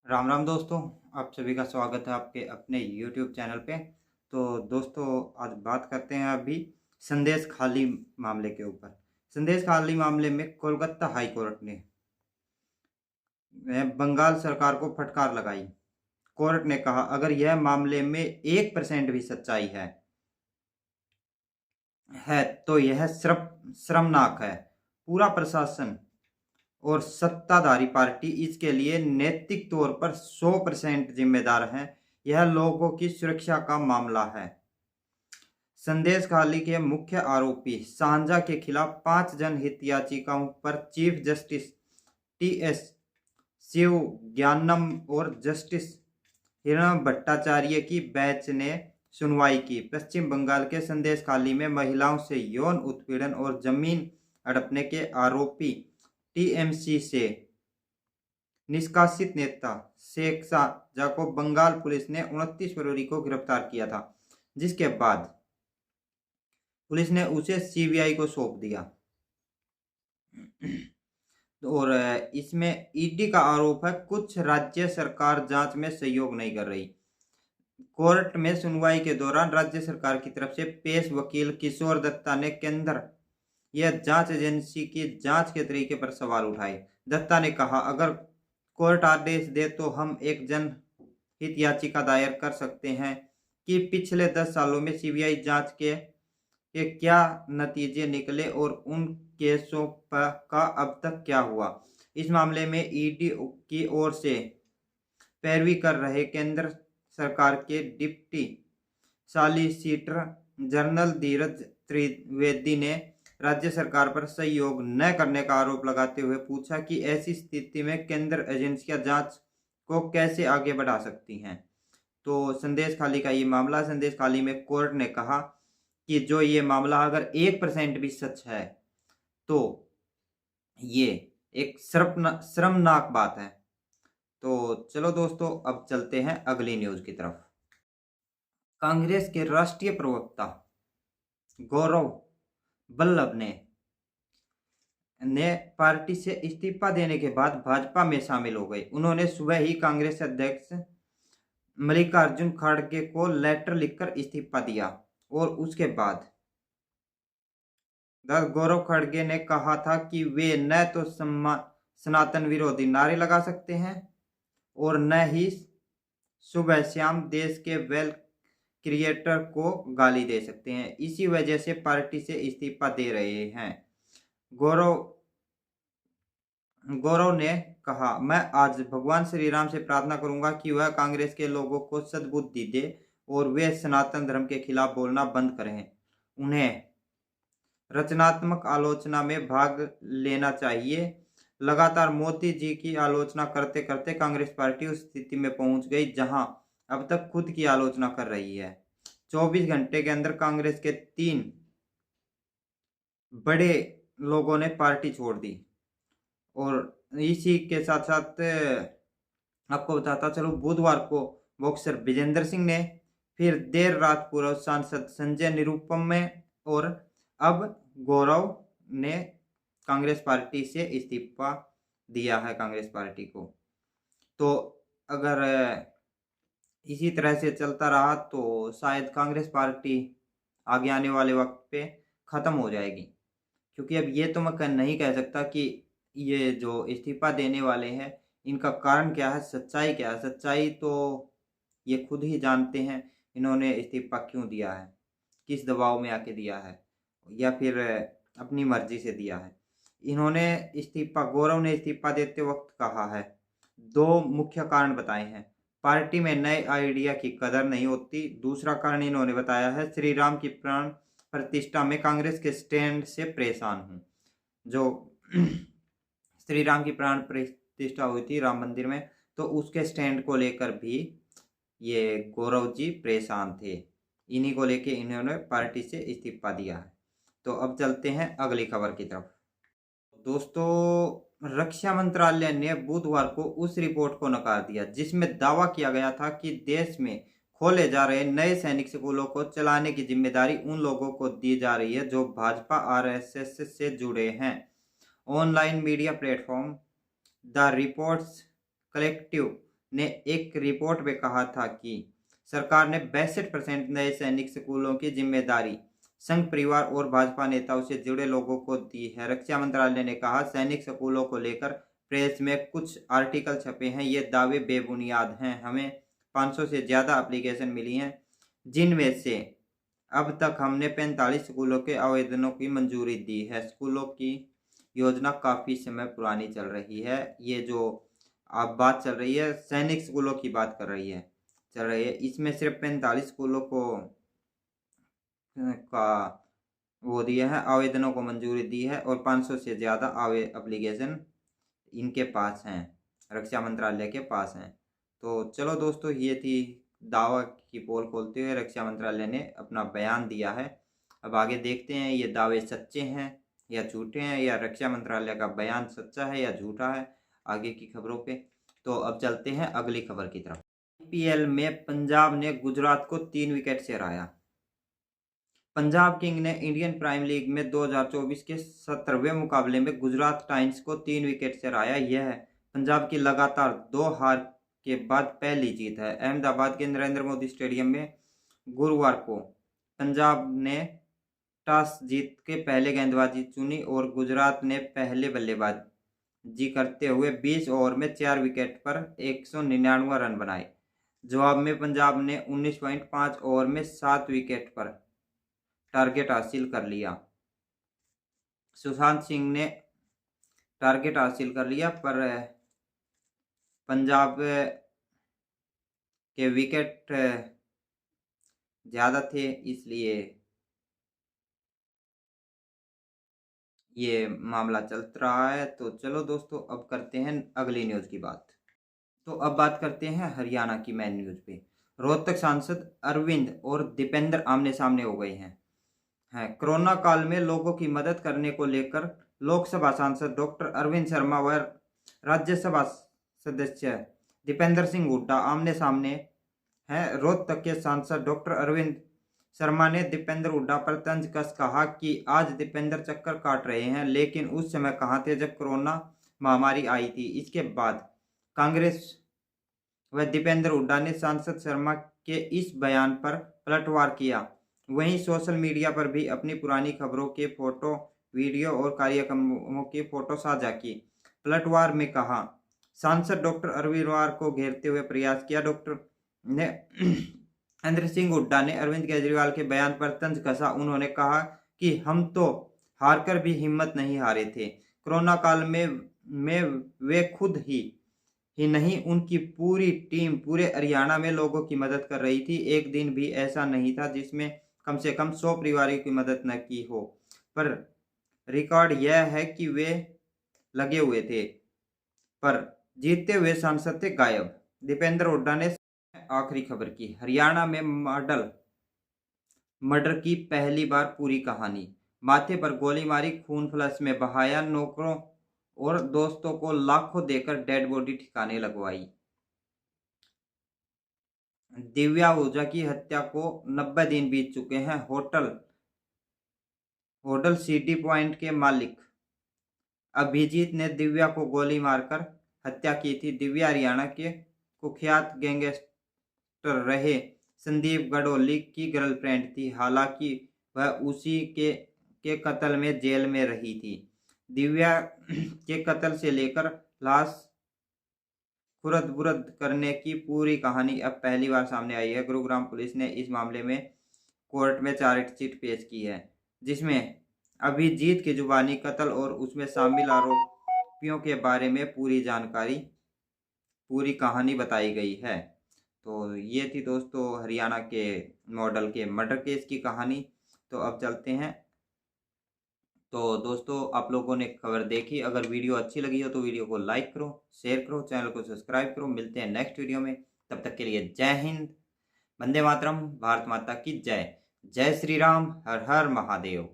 राम राम दोस्तों। आप सभी का स्वागत है आपके अपने YouTube चैनल पे। तो दोस्तों, आज बात करते हैं अभी संदेश खाली मामले के ऊपर। संदेश खाली मामले में कोलकाता हाई कोर्ट ने बंगाल सरकार को फटकार लगाई। कोर्ट ने कहा, अगर यह मामले में 1% भी सच्चाई है तो यह शर्मनाक है। पूरा प्रशासन और सत्ताधारी पार्टी इसके लिए नैतिक तौर पर 100% जिम्मेदार है। यह लोगों की सुरक्षा का मामला है। संदेश खाली के मुख्य आरोपी सांझा के खिलाफ 5 जनहित याचिकाओं पर चीफ जस्टिस टी.एस. शिव ज्ञानम और जस्टिस हिरण भट्टाचार्य की बेंच ने सुनवाई की। पश्चिम बंगाल के संदेश खाली में महिलाओं से यौन उत्पीड़न और जमीन हड़पने के आरोपी टीएमसी से निष्कासित नेता शेख शाहजहाँ को बंगाल पुलिस ने 29 फरवरी को गिरफ्तार किया था, जिसके बाद पुलिस ने उसे सीबीआई को सौंप दिया। और इसमें ईडी का आरोप है कुछ राज्य सरकार जांच में सहयोग नहीं कर रही। कोर्ट में सुनवाई के दौरान राज्य सरकार की तरफ से पेश वकील किशोर दत्ता ने केंद्र यह जांच एजेंसी की जांच के तरीके पर सवाल उठाए। दत्ता ने कहा, अगर कोर्ट आदेश दे तो हम एक जनहित याचिका दायर कर सकते हैं कि पिछले 10 सालों में सीबीआई जांच के क्या नतीजे निकले और उन केसों का अब तक क्या हुआ। इस मामले में ईडी की ओर से पैरवी कर रहे केंद्र सरकार के डिप्टी सॉलिसिटर जनरल धीरज त्रिवेदी ने राज्य सरकार पर सहयोग न करने का आरोप लगाते हुए पूछा कि ऐसी स्थिति में केंद्र एजेंसियां जांच को कैसे आगे बढ़ा सकती हैं। तो संदेश खाली का ये मामला, संदेश खाली में कोर्ट ने कहा कि जो ये मामला अगर 1% भी सच है तो ये एक शर्मनाक बात है। तो चलो दोस्तों, अब चलते हैं अगली न्यूज की तरफ। कांग्रेस के राष्ट्रीय प्रवक्ता गौरव वल्लभ ने पार्टी से इस्तीफा देने के बाद भाजपा में शामिल हो गए। उन्होंने सुबह ही कांग्रेस अध्यक्ष मल्लिकार्जुन खड़गे को लेटर लिखकर इस्तीफा दिया और उसके बाद गौरव खड़गे ने कहा था कि वे न तो सनातन विरोधी नारे लगा सकते हैं और न ही सुबह शाम देश के वेल क्रिएटर को गाली दे सकते हैं। इसी वजह से पार्टी से इस्तीफा दे रहे हैं। गौरव गौरव ने कहा, मैं आज भगवान श्री राम से प्रार्थना करूंगा कि वह कांग्रेस के लोगों को सद्बुद्धि दे और वे सनातन धर्म के खिलाफ बोलना बंद करें। उन्हें रचनात्मक आलोचना में भाग लेना चाहिए। लगातार मोदी जी की आलोचना करते करते कांग्रेस पार्टी उस स्थिति में पहुंच गई जहां अब तक खुद की आलोचना कर रही है। 24 घंटे के अंदर कांग्रेस के 3 बड़े लोगों ने पार्टी छोड़ दी। और इसी के साथ साथ आपको बताता चलो, बुधवार को बॉक्सर विजेंद्र सिंह ने, फिर देर रात पूर्व सांसद संजय निरुपम में, और अब गौरव ने कांग्रेस पार्टी से इस्तीफा दिया है कांग्रेस पार्टी को। तो अगर इसी तरह से चलता रहा तो शायद कांग्रेस पार्टी आगे आने वाले वक्त पे ख़त्म हो जाएगी। क्योंकि अब ये तो मैं नहीं कह सकता कि ये जो इस्तीफा देने वाले हैं इनका कारण क्या है, सच्चाई क्या है। सच्चाई तो ये खुद ही जानते हैं, इन्होंने इस्तीफा क्यों दिया है, किस दबाव में आके दिया है, या फिर अपनी मर्जी से दिया है। इन्होंने गौरव ने इस्तीफा देते वक्त कहा है, 2 मुख्य कारण बताए हैं। पार्टी में नए आइडिया की कदर नहीं होती। दूसरा कारण इन्होंने बताया है, श्री राम की प्राण प्रतिष्ठा में कांग्रेस के स्टैंड से परेशान हूँ। जो श्री राम की प्राण प्रतिष्ठा हुई थी राम मंदिर में, तो उसके स्टैंड को लेकर भी ये गौरव जी परेशान थे। इन्हीं को लेके इन्होंने पार्टी से इस्तीफा दिया है। तो अब चलते हैं अगली खबर की तरफ। दोस्तों, रक्षा मंत्रालय ने बुधवार को उस रिपोर्ट को नकार दिया जिसमें दावा किया गया था कि देश में खोले जा रहे नए सैनिक स्कूलों को चलाने की जिम्मेदारी उन लोगों को दी जा रही है जो भाजपा आरएसएस से जुड़े हैं। Online media platform the reports collective ने एक रिपोर्ट में कहा था कि सरकार ने 62% नए सैनिक स्कूलों की जिम्मेदारी संघ परिवार और भाजपा नेताओं से जुड़े लोगों को दी है। रक्षा मंत्रालय ने कहा, सैनिक स्कूलों को लेकर प्रेस में कुछ आर्टिकल छपे हैं, ये दावे बेबुनियाद हैं। हमें 500 से ज़्यादा एप्लीकेशन मिली हैं, जिनमें से अब तक हमने 45 स्कूलों के आवेदनों की मंजूरी दी है। स्कूलों की योजना काफ़ी समय पुरानी चल रही है। ये जो आप बात चल रही है, सैनिक स्कूलों की बात चल रही है, इसमें सिर्फ 45 स्कूलों को का वो दिया है, आवेदनों को मंजूरी दी है और 500 से ज़्यादा एप्लीकेशन इनके पास हैं, रक्षा मंत्रालय के पास हैं। तो चलो दोस्तों, ये थी दावा की पोल खोलते हुए रक्षा मंत्रालय ने अपना बयान दिया है। अब आगे देखते हैं ये दावे सच्चे हैं या झूठे हैं, या रक्षा मंत्रालय का बयान सच्चा है या झूठा है, आगे की खबरों पे। तो अब चलते हैं अगली खबर की तरफ। IPL में पंजाब ने गुजरात को 3 विकेट से हराया। पंजाब किंग ने इंडियन प्रीमियर लीग में 2024 के 17वें मुकाबले में गुजरात टाइटंस को 3 विकेट से हराया। यह पंजाब की लगातार 2 हार के बाद पहली जीत है। अहमदाबाद के नरेंद्र मोदी स्टेडियम में गुरुवार को पंजाब ने टॉस जीत के पहले गेंदबाजी चुनी और गुजरात ने पहले बल्लेबाजी करते हुए 20 ओवर में 4 विकेट पर 199 रन बनाए। जवाब में पंजाब ने 19.5 ओवर में 7 विकेट पर टारगेट हासिल कर लिया। सुशांत सिंह ने टारगेट हासिल कर लिया, पर पंजाब के विकेट ज़्यादा थे, इसलिए ये मामला चल रहा है। तो चलो दोस्तों, अब करते हैं अगली न्यूज़ की बात। तो अब बात करते हैं हरियाणा की मेन न्यूज़ पे। रोहतक सांसद अरविंद और दीपेंद्र आमने सामने हो गए हैं। कोरोना काल में लोगों की मदद करने को लेकर लोकसभा सांसद डॉक्टर अरविंद शर्मा व राज्यसभा सदस्य दीपेंद्र सिंह हुड्डा आमने सामने हैं। रोहतक के सांसद डॉक्टर अरविंद शर्मा ने दीपेंद्र हुड्डा पर तंज कस कहा कि आज दीपेंद्र चक्कर काट रहे हैं, लेकिन उस समय कहाँ थे जब कोरोना महामारी आई थी। इसके बाद कांग्रेस व दीपेंद्र हुड्डा ने सांसद शर्मा के इस बयान पर पलटवार किया। वहीं सोशल मीडिया पर भी अपनी पुरानी खबरों के फोटो, वीडियो और कार्यक्रमों की फोटो साझा की। पलटवार में कहा, सांसद डॉक्टर अरविंद को घेरते हुए प्रयास किया। डॉक्टर ने इंद्र सिंह हुड्डा ने अरविंद केजरीवाल के बयान पर तंज कसा। उन्होंने कहा कि हम तो हारकर भी हिम्मत नहीं हारे थे। कोरोना काल में वे खुद ही नहीं, उनकी पूरी टीम पूरे हरियाणा में लोगों की मदद कर रही थी। एक दिन भी ऐसा नहीं था जिसमें कम से कम 100 परिवारों की मदद न की हो, पर रिकॉर्ड यह है कि वे लगे हुए थे, पर जीतते हुए सांसद थे गायब। दीपेंद्र हुड्डा ने आखिरी खबर की। हरियाणा में मर्डर की पहली बार पूरी कहानी। माथे पर गोली मारी, खून फ्लश में बहाया, नौकरों और दोस्तों को लाखों देकर डेड बॉडी ठिकाने लगवाई। दिव्या ओझा की हत्या को 90 दिन बीत चुके हैं। होटल सिटी पॉइंट के मालिक अभिजीत ने दिव्या को गोली मारकर हत्या की थी। दिव्या हरियाणा के कुख्यात गैंगस्टर रहे संदीप गडोली की गर्लफ्रेंड थी। हालांकि वह उसी के कत्ल में जेल में रही थी। दिव्या के कत्ल से लेकर लाश खुर्द-बुर्द करने की पूरी कहानी अब पहली बार सामने आई है। गुरुग्राम पुलिस ने इस मामले में कोर्ट में चार्जशीट पेश की है, जिसमें अभिजीत की जुबानी कत्ल और उसमें शामिल आरोपियों के बारे में पूरी जानकारी, पूरी कहानी बताई गई है। तो ये थी दोस्तों हरियाणा के मॉडल के मर्डर केस की कहानी। तो अब चलते हैं। तो दोस्तों, आप लोगों ने खबर देखी। अगर वीडियो अच्छी लगी हो तो वीडियो को लाइक करो, शेयर करो, चैनल को सब्सक्राइब करो। मिलते हैं नेक्स्ट वीडियो में, तब तक के लिए जय हिंद, वंदे मातरम, भारत माता की जय। जय श्री राम, हर हर महादेव।